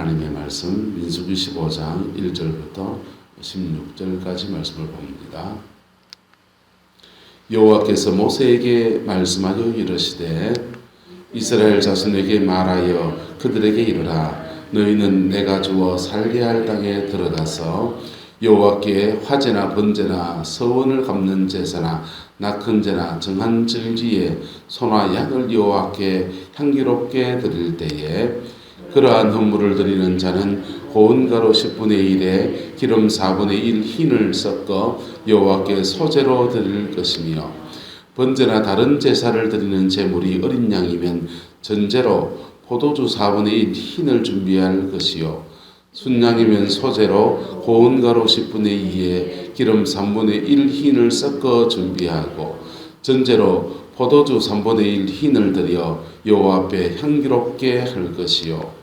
하나님의 말씀 민수기 15장 1절부터 16절까지 말씀을 봅니다. 여호와께서 모세에게 말씀하여 이르시되 이스라엘 자손에게 말하여 그들에게 이르라. 너희는 내가 주어 살게 할 땅에 들어가서 여호와께 화제나 번제나 서원을 갚는 제사나 낙헌제나 정한 절기에 소나 양을 여호와께 향기롭게 드릴 때에 그러한 헌물을 드리는 자는 고운 가루 10분의 1에 기름 4분의 1 흰을 섞어 여호와께 소제로 드릴 것이며 번제나 다른 제사를 드리는 제물이 어린 양이면 전제로 포도주 4분의 1 흰을 준비할 것이요 순양이면 소제로 고운 가루 10분의 2에 기름 3분의 1 흰을 섞어 준비하고 전제로 포도주 3분의 1 흰을 드려 여호와 앞에 향기롭게 할 것이요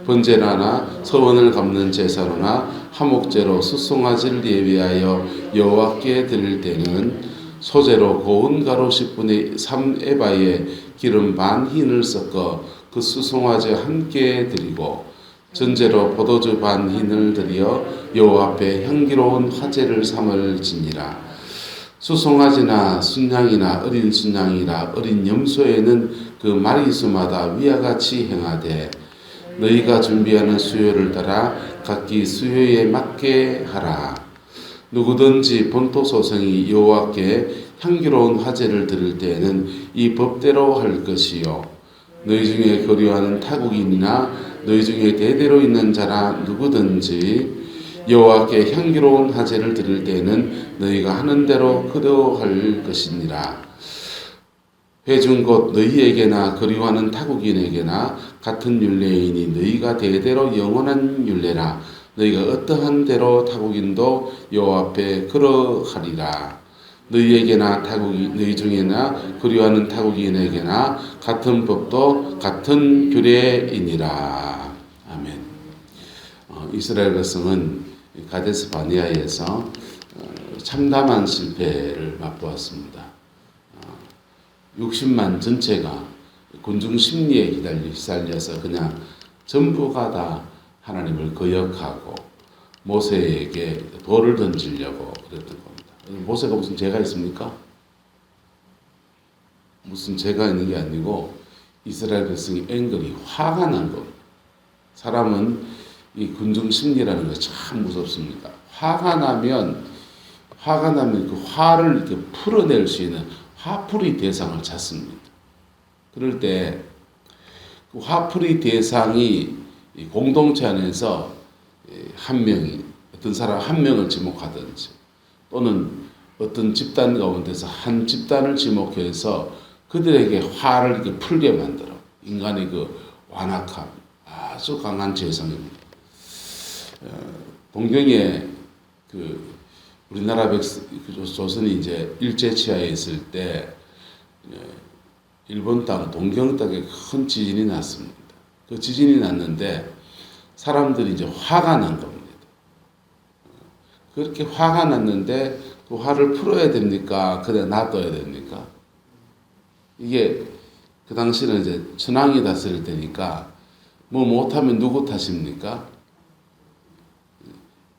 번제나나 서원을 갚는 제사로나 화목제로 수송아지를 예비하여 여호와께 드릴 때는 소제로 고운 가루 10분의 3 에바에 기름 반 흰을 섞어 그 수송아지와 함께 드리고 전제로 포도주 반 흰을 드려 여호와 앞에 향기로운 화제를 삼을지니라. 수송아지나 순양이나 어린 순양이나 어린 염소에는 그 마리수마다 위와 같이 행하되 너희가 준비하는 수요를 따라 각기 수요에 맞게 하라. 누구든지 본토 소생이 여호와께 향기로운 화제를 드릴 때에는 이 법대로 할 것이요 너희 중에 거류하는 타국인이나 너희 중에 대대로 있는 자나 누구든지 여호와께 향기로운 화제를 드릴 때에는 너희가 하는 대로 그대로 할 것이니라. 회중 곧 너희에게나 거류하는 타국인에게나 같은 율례이니 너희가 대대로 영원한 율례라. 너희가 어떠한 대로 타국인도 여호와 앞에 그러하리라. 너희에게나 타국인 너희 중에나 거류하는 타국인에게나 같은 법도 같은 규례이니라. 아멘. 이스라엘 백성은 가데스 바네아에서 참담한 실패를 맛보았습니다. 60만 전체가 군중 심리에 휘말려서 그냥 전부가 다 하나님을 거역하고 모세에게 돌을 던지려고 그랬던 겁니다. 모세가 무슨 죄가 있습니까? 무슨 죄가 있는 게 아니고 이스라엘 백성이 앵글이 화가 난 겁니다. 사람은 이 군중 심리라는 게 참 무섭습니다. 화가 나면 그 화를 이렇게 풀어낼 수 있는 화풀이 대상을 찾습니다. 그럴 때 그 화풀이 대상이 공동체 안에서 한 명이 어떤 사람 한 명을 지목하든지 또는 어떤 집단 가운데서 한 집단을 지목해서 그들에게 화를 이렇게 풀게 만들어 인간의 그 완악함 아주 강한 죄성입니다. 동경에 그 우리나라 조선이 이제 일제치하에 있을 때 일본 땅 동경 땅에 큰 지진이 났습니다. 그 지진이 났는데 사람들이 이제 화가 난 겁니다. 그렇게 화가 났는데 그 화를 풀어야 됩니까? 그냥 놔둬야 됩니까? 이게 그 당시는 이제 천황이 다스릴 때니까 뭐 못하면 누구 탓입니까?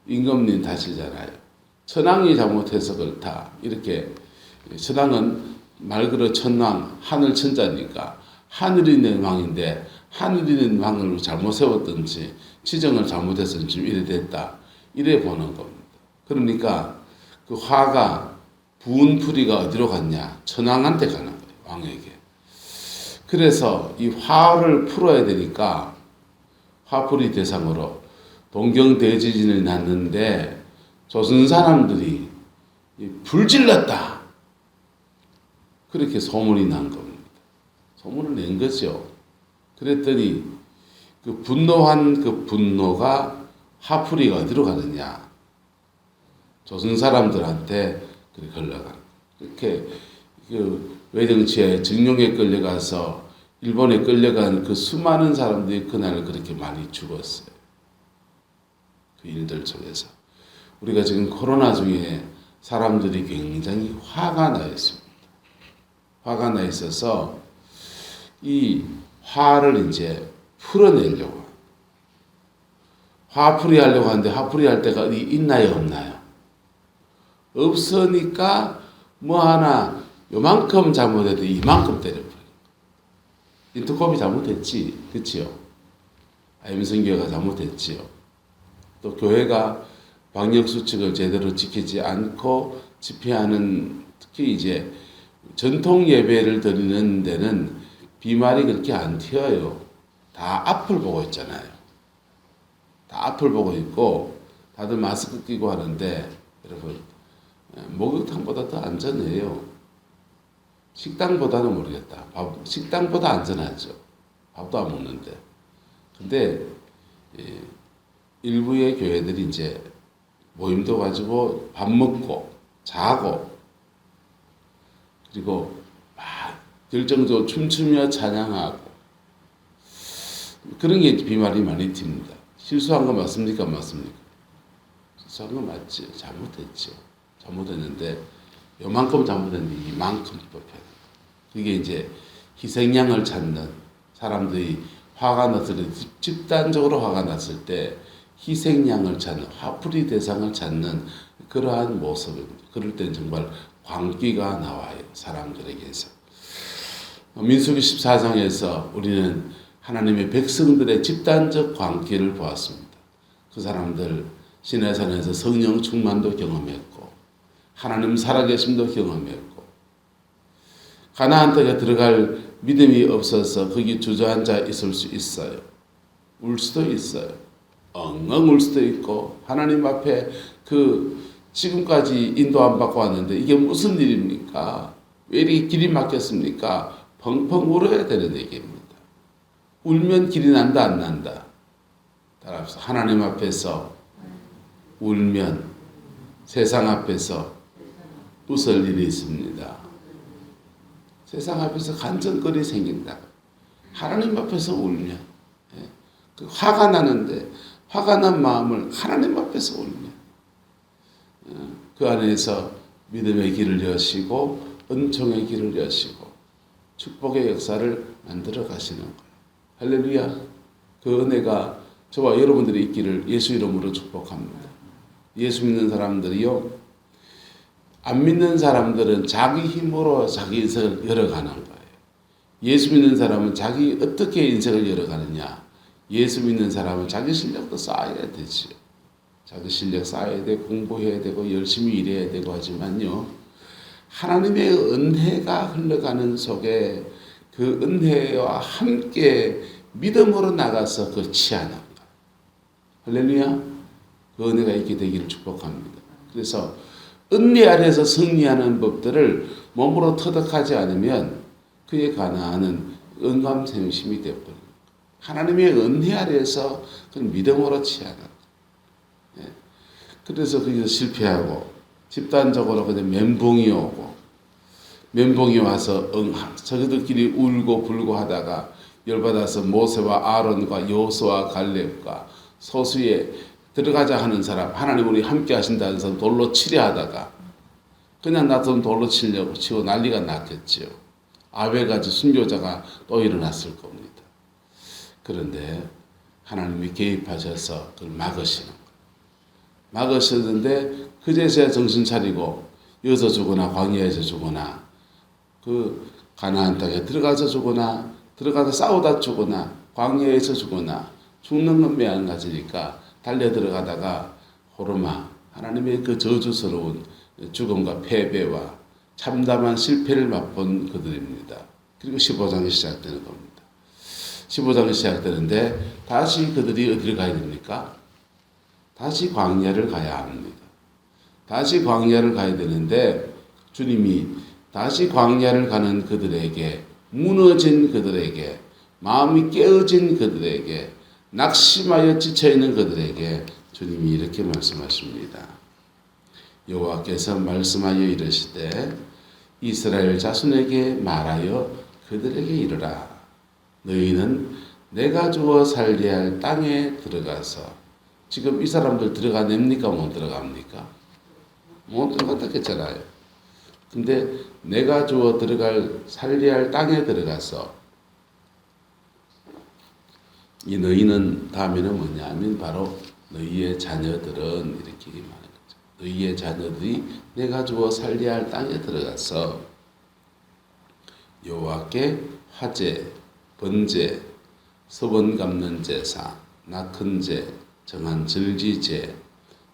임금님 탓이잖아요. 천황이 잘못해서 그렇다. 이렇게 천황은 말 그대로 천왕, 하늘 천자니까 하늘이 있는 왕인데 하늘이 있는 왕을 잘못 세웠든지 지정을 잘못해서 지금 이래 됐다. 이래 보는 겁니다. 그러니까 그 화가 부은 풀이가 어디로 갔냐? 천왕한테 가는 거예요. 왕에게. 그래서 이 화를 풀어야 되니까 화풀이 대상으로 동경 대지진이 났는데 조선 사람들이 불질렀다. 그렇게 소문이 난 겁니다. 소문을 낸 거죠. 그랬더니 그 분노한 그 분노가 화풀이가 어디로 가느냐. 조선 사람들한테 그렇게 흘러가는 이렇게 그 외정치에 정령에 끌려가서 일본에 끌려간 그 수많은 사람들이 그날 그렇게 많이 죽었어요. 그 일들 속에서. 우리가 지금 코로나 중에 사람들이 굉장히 화가 나 있습니다. 화가 나 있어서 이 화를 이제 풀어내려고 화풀이 하려고 하는데 화풀이 할 데가 어디 있나요, 없나요? 없으니까 뭐 하나 요만큼 잘못해도 이만큼 때려버려요. 인터컵이 잘못했지, 그치요? 아임성교회가 잘못했지요. 또 교회가 방역수칙을 제대로 지키지 않고 집회하는, 특히 이제 전통 예배를 드리는 데는 비말이 그렇게 안 튀어요. 다 앞을 보고 있잖아요. 다 앞을 보고 있고 다들 마스크 끼고 하는데 여러분 목욕탕보다 더 안전해요. 식당보다는 모르겠다. 식당보다 안전하죠. 밥도 안 먹는데. 근데 일부의 교회들이 이제 모임도 가지고 밥 먹고 자고 그리고 막 결정적으로 춤추며 찬양하고 그런 게 비말이 많이 튑니다. 실수한 거 맞습니까? 맞습니까? 실수한 거 맞지. 잘못했죠. 잘못했는데 요만큼 잘못했는데 이만큼 뽑혀요. 그게 이제 희생양을 찾는 사람들이 화가 났을 때 집단적으로 화가 났을 때 희생양을 찾는 화풀이 대상을 찾는 그러한 모습입니다. 그럴 땐 정말 광기가 나와요. 사람들에게서. 민수기 14장에서 우리는 하나님의 백성들의 집단적 광기를 보았습니다. 그 사람들 시내산에서 성령 충만도 경험했고 하나님 살아계심도 경험했고 가나안 땅에 들어갈 믿음이 없어서 거기 주저앉아 있을 수 있어요. 울 수도 있어요. 엉엉 울 수도 있고 하나님 앞에 지금까지 인도 안 받고 왔는데 이게 무슨 일입니까? 왜 이렇게 길이 막혔습니까? 펑펑 울어야 되는 얘기입니다. 울면 길이 난다 안 난다? 따라서 하나님 앞에서 울면 세상 앞에서 웃을 일이 있습니다. 세상 앞에서 간증거리 생긴다. 하나님 앞에서 울면 그 화가 나는데 화가 난 마음을 하나님 앞에서 울면 그 안에서 믿음의 길을 여시고 은총의 길을 여시고 축복의 역사를 만들어 가시는 거예요. 할렐루야. 그 은혜가 저와 여러분들이 있기를 예수 이름으로 축복합니다. 예수 믿는 사람들이요. 안 믿는 사람들은 자기 힘으로 자기 인생을 열어가는 거예요. 예수 믿는 사람은 자기 어떻게 인생을 열어가느냐. 예수 믿는 사람은 자기 실력도 쌓아야 되지. 자기 실력 쌓아야 되고 공부해야 되고 열심히 일해야 되고 하지만요. 하나님의 은혜가 흘러가는 속에 그 은혜와 함께 믿음으로 나가서 그걸 취하는 거예요. 할렐루야. 그 은혜가 있게 되기를 축복합니다. 그래서 은혜 아래서 승리하는 법들을 몸으로 터득하지 않으면 그의 가나안은 은감생심이 되어버립니다. 하나님의 은혜 아래서 그걸 믿음으로 취하는 거예요. 그래서 거기서 실패하고 집단적으로 그냥 멘붕이 오고 멘붕이 와서 저희들끼리 울고 불고 하다가 열받아서 모세와 아론과 여호수아와 갈렙과 소수에 들어가자 하는 사람, 하나님 우리 함께 하신다는 사람 돌로 치려 하다가 그냥 놔두면 돌로 치고 난리가 났겠죠. 아벨같이 순교자가 또 일어났을 겁니다. 그런데 하나님이 개입하셔서 그걸 막으시는 거예요. 막으셨는데 그제서야 정신 차리고 여기서 죽거나 광야에서 죽거나 그 가나안 땅에 들어가서 죽거나 들어가서 싸우다 죽거나 광야에서 죽거나 죽는 건 매한가지니까 달려 들어가다가 호르마 하나님의 그 저주스러운 죽음과 패배와 참담한 실패를 맛본 그들입니다. 그리고 15장이 시작되는 겁니다. 15장이 시작되는데 다시 그들이 어디를 가야 됩니까? 다시 광야를 가야 합니다. 다시 광야를 가야 되는데 주님이 다시 광야를 가는 그들에게 무너진 그들에게 마음이 깨어진 그들에게 낙심하여 지쳐있는 그들에게 주님이 이렇게 말씀하십니다. 여호와께서 말씀하여 이르시되 이스라엘 자손에게 말하여 그들에게 이르라. 너희는 내가 주어 살게 할 땅에 들어가서 지금 이 사람들 들어가냅니까? 못 들어갑니까? 못 들어갔다 했잖아요. 근데 내가 주어 살게 할 땅에 들어가서 이 너희는 다음에는 뭐냐 하면 바로 너희의 자녀들은 이렇게 말하는 거죠. 너희의 자녀들이 내가 주어 살려야 할 땅에 들어가서 여호와께 화제, 번제, 서원 갚는 제사, 낙헌제, 정한 절기제,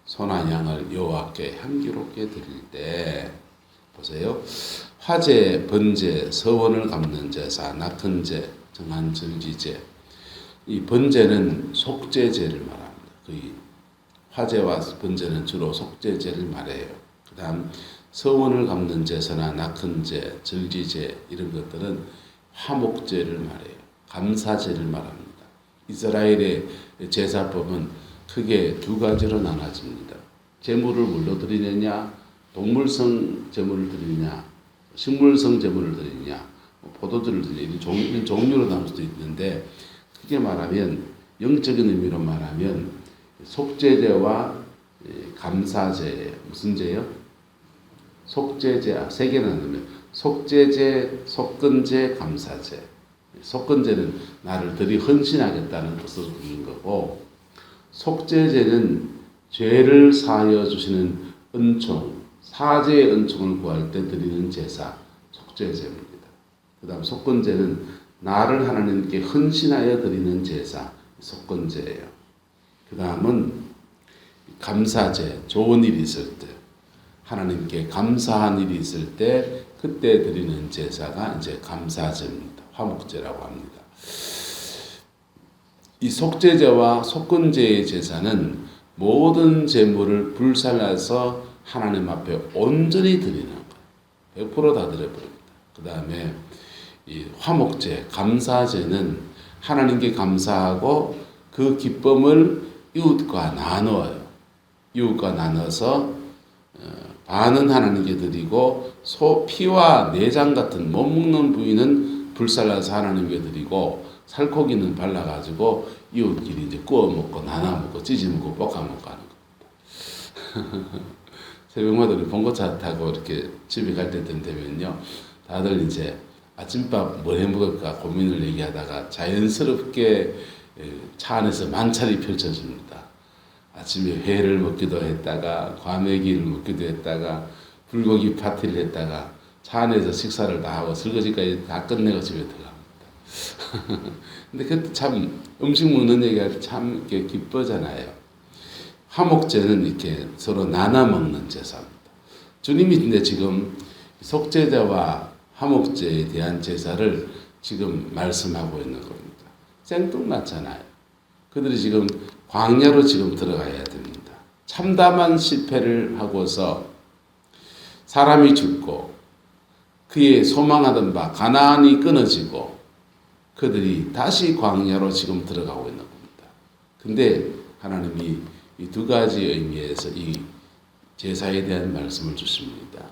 소나 양을 여호와께 향기롭게 드릴 때 보세요. 화제, 번제, 서원을 갚는 제사, 낙헌제, 정한 절기제. 이 번제는 속죄제를 말합니다. 그 화제와 번제는 주로 속죄제를 말해요. 그다음 서원을 갚는 제사나 낙헌제, 절기제 이런 것들은 화목제를 말해요. 감사제를 말합니다. 이스라엘의 제사법은 크게 두 가지로 나눠집니다. 제물을 뭘로 드리느냐, 동물성 제물을 드리느냐, 식물성 제물을 드리느냐, 포도주를 드리느냐 이런 종류로 나눌 수도 있는데 크게 말하면 영적인 의미로 말하면 속죄제와 감사제예요. 무슨 제요? 속죄제 세 개나 나누면 속죄제, 속건제, 감사제. 속건제는 나를 들이 헌신하겠다는 뜻을 두는 거고 속죄제는 죄를 사하여 주시는 은총, 사죄의 은총을 구할 때 드리는 제사, 속죄제입니다. 그 다음 속건제는 나를 하나님께 헌신하여 드리는 제사, 속건제예요. 그 다음은 감사제, 좋은 일이 있을 때, 하나님께 감사한 일이 있을 때 그때 드리는 제사가 이제 감사제입니다. 화목제라고 합니다. 이 속죄제와 속건제의 제사는 모든 제물을 불살라서 하나님 앞에 온전히 드리는 거예요. 100%다 드려버립니다. 그 다음에 이 화목제, 감사제는 하나님께 감사하고 그 기쁨을 이웃과 나누어요. 이웃과 나눠서 반은 하나님께 드리고 피와 내장 같은 못 먹는 부위는 불살라서 하나님께 드리고 살코기는 발라가지고 이웃끼리 이제 구워 먹고 나눠 먹고 찢어 먹고 볶아 먹고 하는 겁니다. 새벽마다 우리 봉고차 타고 이렇게 집에 갈 때 되면요, 다들 이제 아침밥 뭘 해 먹을까 고민을 얘기하다가 자연스럽게 차 안에서 만찬이 펼쳐집니다. 아침에 회를 먹기도 했다가 과메기를 먹기도 했다가 불고기 파티를 했다가 차 안에서 식사를 다 하고 설거지까지 다 끝내고 집에 들어갑니다. 근데 그때 참 음식 먹는 얘기가 참 이렇게 기쁘잖아요. 화목제는 이렇게 서로 나눠 먹는 제사입니다. 주님이 근데 지금 속죄제와 화목제에 대한 제사를 지금 말씀하고 있는 겁니다. 생뚱맞잖아요. 그들이 지금 광야로 지금 들어가야 됩니다. 참담한 실패를 하고서 사람이 죽고 그의 소망하던 바 가나안이 끊어지고 그들이 다시 광야로 지금 들어가고 있는 겁니다. 근데 하나님이 이 두 가지 의미에서 이 제사에 대한 말씀을 주십니다.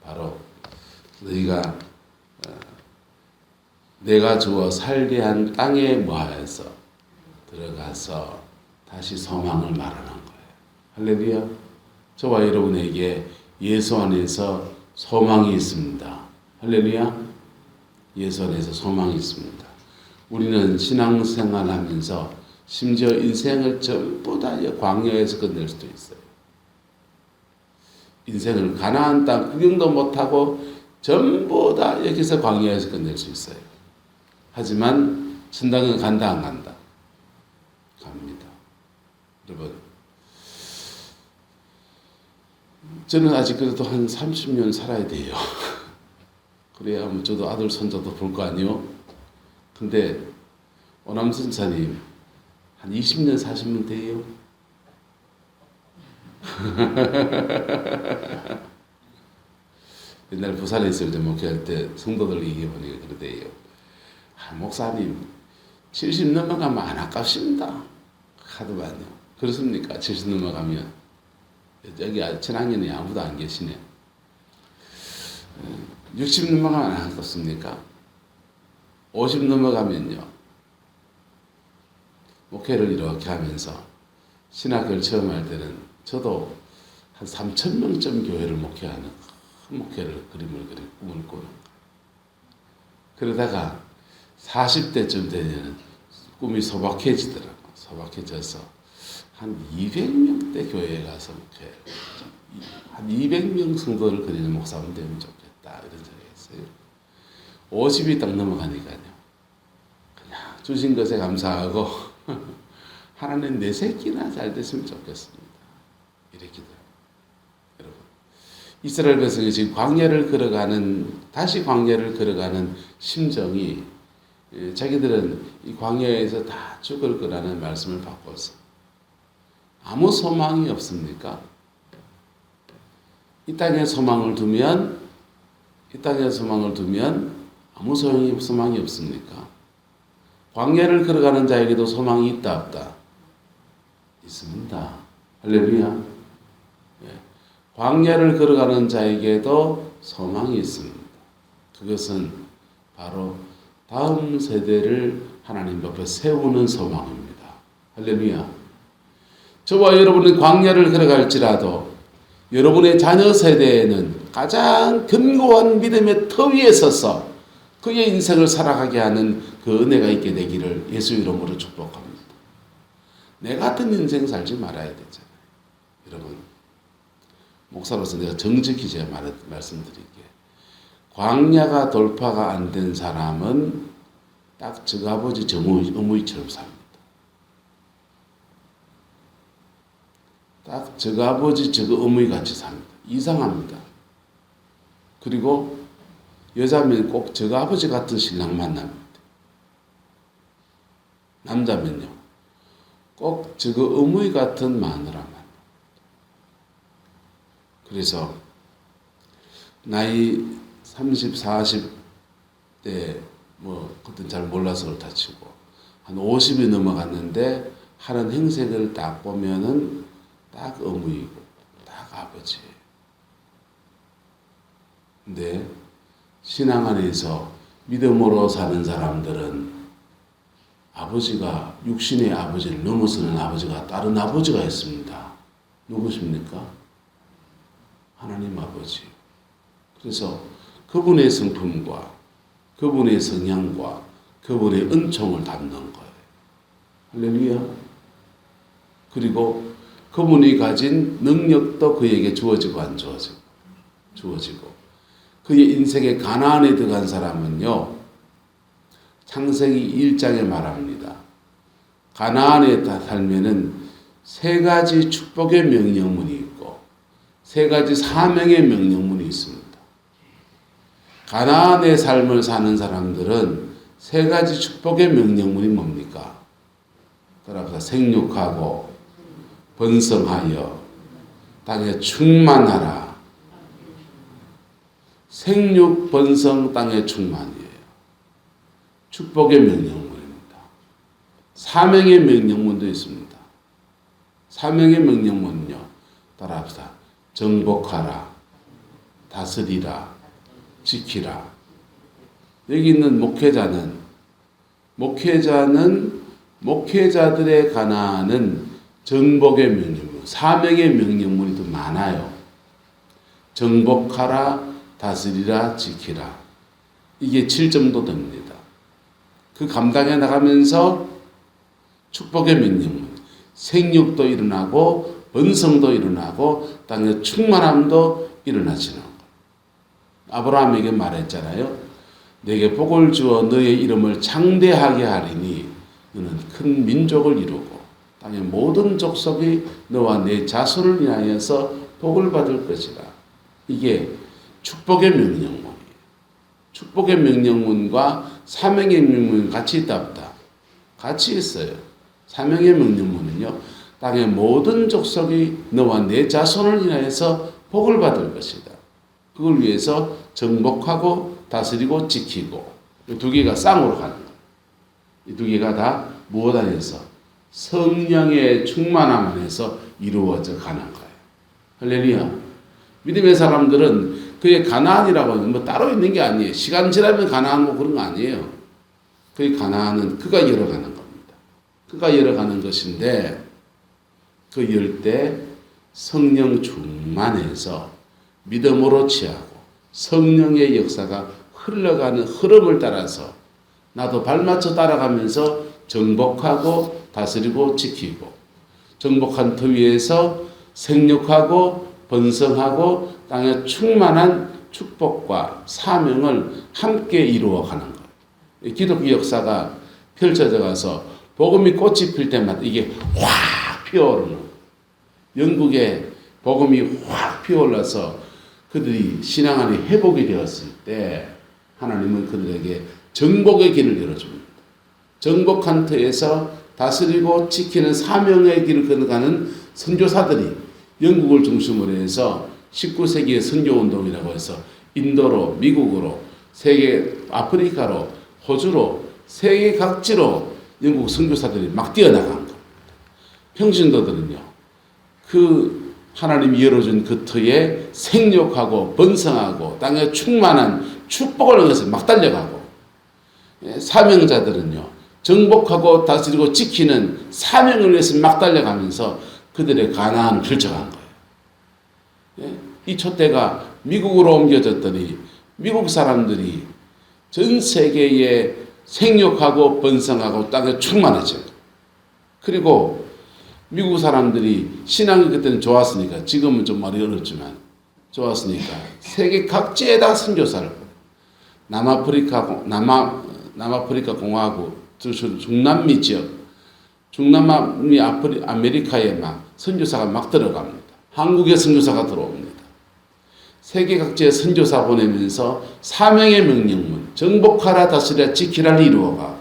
바로 너희가 내가 주어 살게 한 땅에 뭐하여서 들어가서 다시 소망을 말하는 거예요. 할렐루야. 저와 여러분에게 예수 안에서 소망이 있습니다. 할렐루야. 예수 안에서 소망이 있습니다. 우리는 신앙생활 하면서 심지어 인생을 전부 다 광야에서 끝낼 수도 있어요. 인생을 가나안 땅 구경도 못하고 전부 다 여기서 광야에서 끝낼 수 있어요. 하지만 천당은 간다 안 간다? 갑니다. 여러분, 저는 아직 그래도 한 30년 살아야 돼요. 그래야 저도 아들 손자도 볼 거 아니요. 근데 오남 선사님 한 20년 사시면 돼요. 옛날 부산에 있을 때 목회할 때 성도들 얘기해 보니까 그러대요. 목사님 70 넘어가면 안 아깝습니다. 하더만요. 그렇습니까? 70 넘어가면 여기 천학년에 아무도 안 계시네. 60 넘어가면 안 아깝습니까? 50 넘어가면요. 목회를 이렇게 하면서 신학교를 처음 할 때는 저도 한 3,000명쯤 교회를 목회하는 큰 목회를 그림을 그리고 꿈을 꾸는 그러다가 40대쯤 되면 꿈이 소박해지더라고. 소박해져서 한 200명대 교회에 가서 한 200명 성도를 그리는 목사님 되면 좋겠다 이런 생각이 했어요. 50이 딱 넘어가니까요. 그냥 주신 것에 감사하고 하나님 내 새끼나 잘 됐으면 좋겠습니다. 이렇게 돼요. 여러분, 이스라엘 백성이 지금 다시 광야를 걸어가는 심정이 자기들은 이 광야에서 다 죽을 거라는 말씀을 받고서 아무 소망이 없습니까? 이 땅에 소망을 두면 아무 소망이 없습니까? 광야를 걸어가는 자에게도 소망이 있다 없다? 있습니다. 할렐루야. 광야를 걸어가는 자에게도 소망이 있습니다. 그것은 바로 다음 세대를 하나님 앞에 세우는 소망입니다. 할렐루야. 저와 여러분은 광야를 걸어갈지라도 여러분의 자녀 세대에는 가장 견고한 믿음의 터 위에 서서 그의 인생을 살아가게 하는 그 은혜가 있게 되기를 예수 이름으로 축복합니다. 내 같은 인생 살지 말아야 되잖아요. 여러분, 목사로서 내가 정직히 제가 말씀드릴게요. 광야가 돌파가 안 된 사람은 딱 저 아버지 어머니처럼 삽니다. 딱 저 아버지 어머니 같이 삽니다. 이상합니다. 그리고 여자면 꼭 저 아버지 같은 신랑 만납니다. 남자면요. 꼭 저 어머니 같은 마누라 만납니다. 그래서 나이 30, 40대 그땐 잘 몰라서 그렇다 치고 한 50이 넘어갔는데 하는 행색을 딱 보면은 딱 어머니고 딱 아버지예요. 근데 신앙 안에서 믿음으로 사는 사람들은 아버지가 육신의 아버지를 넘어서는 아버지가 다른 아버지가 있습니다. 누구십니까? 하나님 아버지. 그래서 그분의 성품과 그분의 성향과 그분의 은총을 담는 거예요. 할렐루야. 그리고 그분이 가진 능력도 그에게 주어지고 안 주어지고 주어지고 그의 인생에 가나안에 들어간 사람은요. 창세기 1장에 말합니다. 가나안에 살면은 세 가지 축복의 명령문이 있고 세 가지 사명의 명령문이 있습니다. 가나안의 삶을 사는 사람들은 세 가지 축복의 명령문이 뭡니까? 따라서 생육하고 번성하여 땅에 충만하라. 생육, 번성, 땅에 충만이에요. 축복의 명령문입니다. 사명의 명령문도 있습니다. 사명의 명령문은요. 따라합시다. 정복하라. 다스리라. 지키라. 여기 있는 목회자들의 가나안은 정복의 명령문, 사명의 명령문이 더 많아요. 정복하라, 다스리라, 지키라. 이게 7점도 됩니다. 그 감당해 나가면서 축복의 명령문, 생육도 일어나고 번성도 일어나고 땅의 충만함도 일어나지는 것. 아브라함에게 말했잖아요. 내게 복을 주어 너의 이름을 창대하게 하리니 너는 큰 민족을 이루고 땅의 모든 족속이 너와 내 자손을 인하여서 복을 받을 것이라. 이게 축복의 명령문이에요. 축복의 명령문과 사명의 명령문이 같이 있다 없다? 같이 있어요. 사명의 명령문은요. 땅의 모든 족속이 너와 내 자손을 인하여서 복을 받을 것이다. 그걸 위해서 정복하고 다스리고 지키고 이 두 개가 쌍으로 가는 거예요. 이 두 개가 다 무엇 안에서? 성령의 충만함 안에서 이루어져 가는 거예요. 할렐루야. 믿음의 사람들은 그의 가나안이라고 하는 따로 있는 게 아니에요. 시간 지나면 가나안고 그런 거 아니에요. 그의 가나안은 그가 열어가는 겁니다. 그가 열어가는 것인데 그 열 때 성령 충만해서 믿음으로 취하고 성령의 역사가 흘러가는 흐름을 따라서 나도 발맞춰 따라가면서 정복하고 다스리고 지키고 정복한 터 위에서 생육하고 번성하고 땅에 충만한 축복과 사명을 함께 이루어가는 거예요. 기독교 역사가 펼쳐져 가서 복음이 꽃이 필 때마다 이게 확 피어오르는 거예요. 영국에 복음이 확 피어올라서 그들이 신앙 안에 회복이 되었을 때 하나님은 그들에게 정복의 길을 열어줍니다. 정복한 터에서 다스리고 지키는 사명의 길을 걸어가는 선교사들이 영국을 중심으로 해서 19세기의 선교운동이라고 해서 인도로, 미국으로, 세계 아프리카로, 호주로, 세계 각지로 영국 선교사들이 막 뛰어나간 겁니다. 평신도들은요, 그 하나님이 열어준 그 터에 생육하고 번성하고 땅에 충만한 축복을 위해서 막 달려가고, 사명자들은요, 정복하고 다스리고 지키는 사명을 위해서 막 달려가면서 그들의 가나안을 펼쳐간 거예요. 이 촛대가 미국으로 옮겨졌더니 미국 사람들이 전 세계에 생육하고 번성하고 땅에 충만해져요. 그리고 미국 사람들이 신앙이 그때는 좋았으니까, 지금은 좀 말이 어렵지만 좋았으니까 세계 각지에다 선교사를 보내요. 남아프리카 공화국, 중남미 지역, 중남미 아메리카에 막 선교사가 막 들어갑니다. 한국에 선교사가 들어옵니다. 세계 각지에 선교사 보내면서 사명의 명령문, 정복하라 다스리라 지키라를 이루어가고,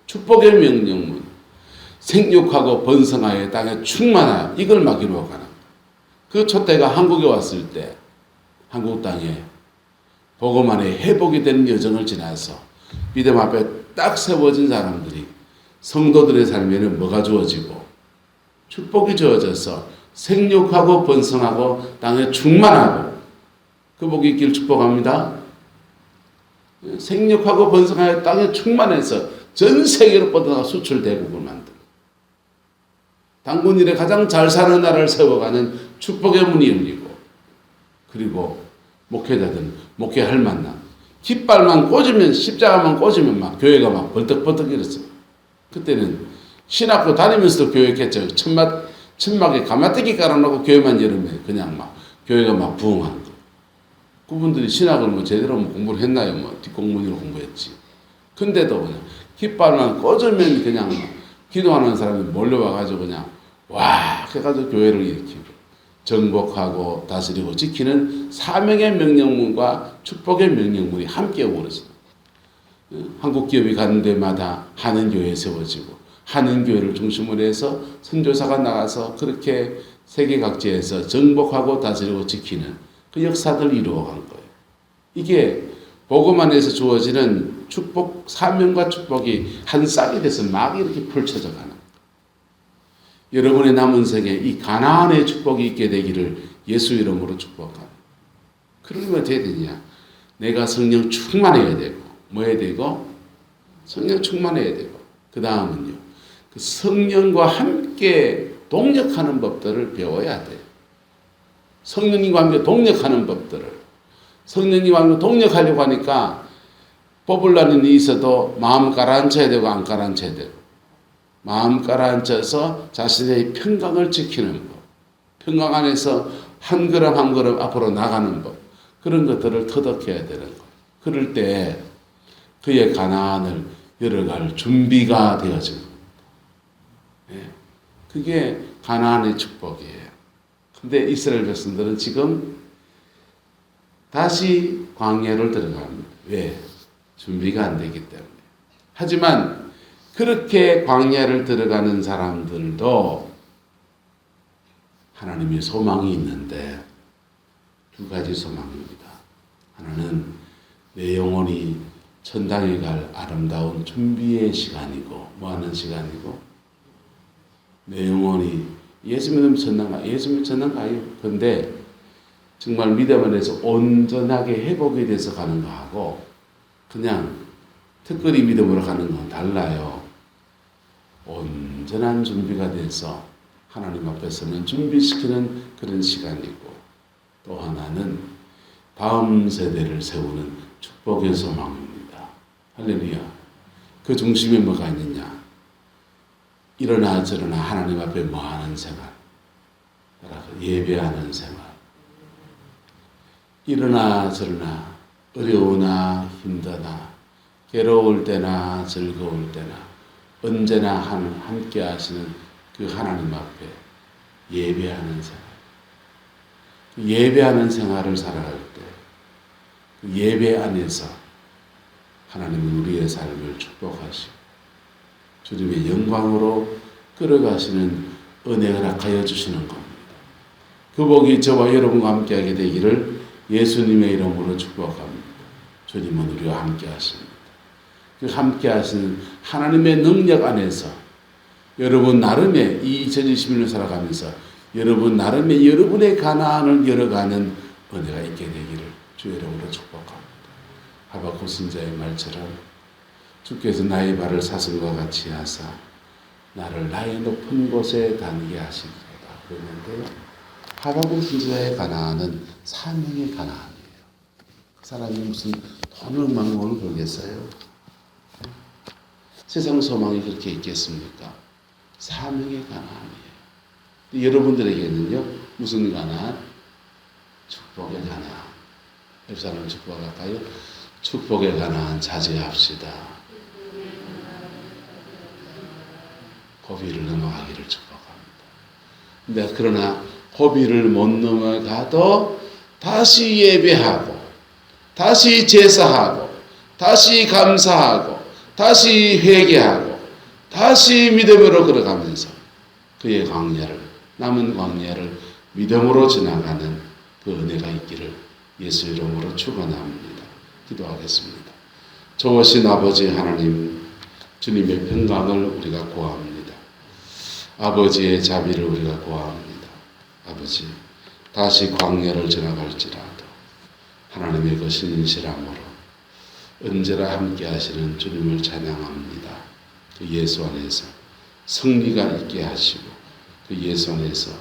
축복의 명령문, 생육하고 번성하여 땅에 충만하여, 이걸 막 이루어가는 그 촛대가 한국에 왔을 때 한국 땅에 복음 안에 회복이 되는 여정을 지나서 믿음 앞에 딱 세워진 사람들이 성도들의 삶에는 뭐가 주어지고 축복이 주어져서 생육하고 번성하고 땅에 충만하고, 그 복이 있기를 축복합니다. 생육하고 번성하여 땅에 충만해서 전 세계로 뻗어나가 수출 대국을 만듭니다. 당군 일에 가장 잘 사는 나라를 세워가는 축복의 문이 열리고, 그리고 목회자들은 목회할 만남, 깃발만 꽂으면, 십자가만 꽂으면 막 교회가 막 벌떡벌떡 일었어요. 그때는 신학교 다니면서도 교육했죠. 천막에 가마떼기 깔아놓고 교회만 열으면 그냥 막 교회가 막 부흥한 거. 그분들이 신학을 뭐 제대로 뭐 공부를 했나요? 뭐 뒷공문으로 공부했지. 근데도 그냥 깃발만 꽂으면 그냥 막 기도하는 사람이 몰려와가지고 그냥 와 해가지고 교회를 일으키고, 정복하고 다스리고 지키는 사명의 명령문과 축복의 명령문이 함께 오르죠. 한국 기업이 가는 데마다 하는 교회 세워지고, 하는 교회를 중심으로 해서 선교사가 나가서 그렇게 세계 각지에서 정복하고 다스리고 지키는 그 역사들을 이루어간 거예요. 이게 복음 안에서 주어지는 축복, 사명과 축복이 한 싹이 돼서 막 이렇게 펼쳐져 가는 거예요. 여러분의 남은 생에 이 가나안의 축복이 있게 되기를 예수 이름으로 축복합니다. 그러면 어떻게 되냐? 내가 성령 충만해야 되고, 뭐 해야 되고? 성령 충만해야 되고, 그 다음은요, 그 성령과 함께 동력하는 법들을 배워야 돼요. 성령님과 함께 동력하는 법들을. 성령님과 함께 동력하려고 하니까 뽑으려는 일이 있어도 마음 가라앉혀야 되고 안 가라앉혀야 되고, 마음 가라앉혀서 자신의 평강을 지키는 법, 평강 안에서 한 걸음 한 걸음 앞으로 나가는 법, 그런 것들을 터득해야 되는 것. 그럴 때 그의 가나안을 열어갈 준비가 되어지는 겁니다. 그게 가나안의 축복이에요. 근데 이스라엘 백성들은 지금 다시 광야를 들어갑니다. 왜? 준비가 안 되기 때문에. 하지만 그렇게 광야를 들어가는 사람들도 하나님의 소망이 있는데, 두 가지 소망입니다. 하나는 내 영혼이 천당에 갈 아름다운 준비의 시간이고, 뭐하는 시간이고, 내 영혼이 예수 믿으면 천당 가요. 예수 믿으면 천당 가요. 근데 정말 믿음 안에서 온전하게 회복이 돼서 가는 거하고 그냥 특별히 믿음으로 가는 건 달라요. 온전한 준비가 돼서 하나님 앞에서는 준비시키는 그런 시간이고, 또 하나는 다음 세대를 세우는 축복의 소망입니다. 할렐루야. 그 중심에 뭐가 있느냐? 이러나 저러나 하나님 앞에 뭐하는 생활, 예배하는 생활. 이러나 저러나 어려우나 힘드나 괴로울 때나 즐거울 때나 언제나 함께 하시는 그 하나님 앞에 예배하는 생활. 예배하는 생활을 살아갈 때 그 예배 안에서 하나님은 우리의 삶을 축복하시고 주님의 영광으로 끌어가시는 은혜를 허락하여 주시는 겁니다. 그 복이 저와 여러분과 함께하게 되기를 예수님의 이름으로 축복합니다. 주님은 우리와 함께 하십니다. 그 함께 하시는 하나님의 능력 안에서 여러분 나름의 이 2021년 살아가면서 여러분 나름의 여러분의 가난을 열어가는 은혜가 있게 되기를 주 이름으로 축복합니다. 하박국 선지자의 말처럼 주께서 나의 발을 사슴과 같이 하사 나를 나의 높은 곳에 다니게 하시리로다. 그랬는데 하박국 선지자의 가난은 사명의 가난이에요. 그 사람이 무슨 돈을 망원을 벌겠어요? 세상 소망이 그렇게 있겠습니까? 사명의 가난이에요. 여러분들에게는요, 무슨 가난? 축복의 가난. 옆 사람 축복할까요? 축복의 가난 자제합시다. 고비를 넘어가기를 축복합니다. 그러나 고비를 못 넘어가도 다시 예배하고, 다시 제사하고, 다시 감사하고, 다시 회개하고, 다시 믿음으로 걸어가면서 그의 광야를, 남은 광야를 믿음으로 지나가는 그 은혜가 있기를 예수 이름으로 축원합니다. 기도하겠습니다. 좋으신 아버지 하나님, 주님의 평강을 우리가 구합니다. 아버지의 자비를 우리가 구합니다. 아버지, 다시 광야를 지나갈지라도 하나님의 그 신실함으로 언제나 함께 하시는 주님을 찬양합니다. 그 예수 안에서 승리가 있게 하시고 그 예수 안에서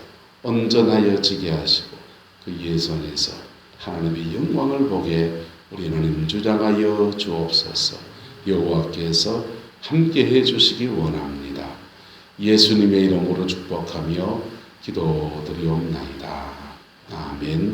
온전하여지게 하시고 그 예수 안에서 하나님의 영광을 보게 우리 하나님 주장하여 주옵소서. 여호와께서 함께해 주시기 원합니다. 예수님의 이름으로 축복하며 기도드리옵나이다. 아멘.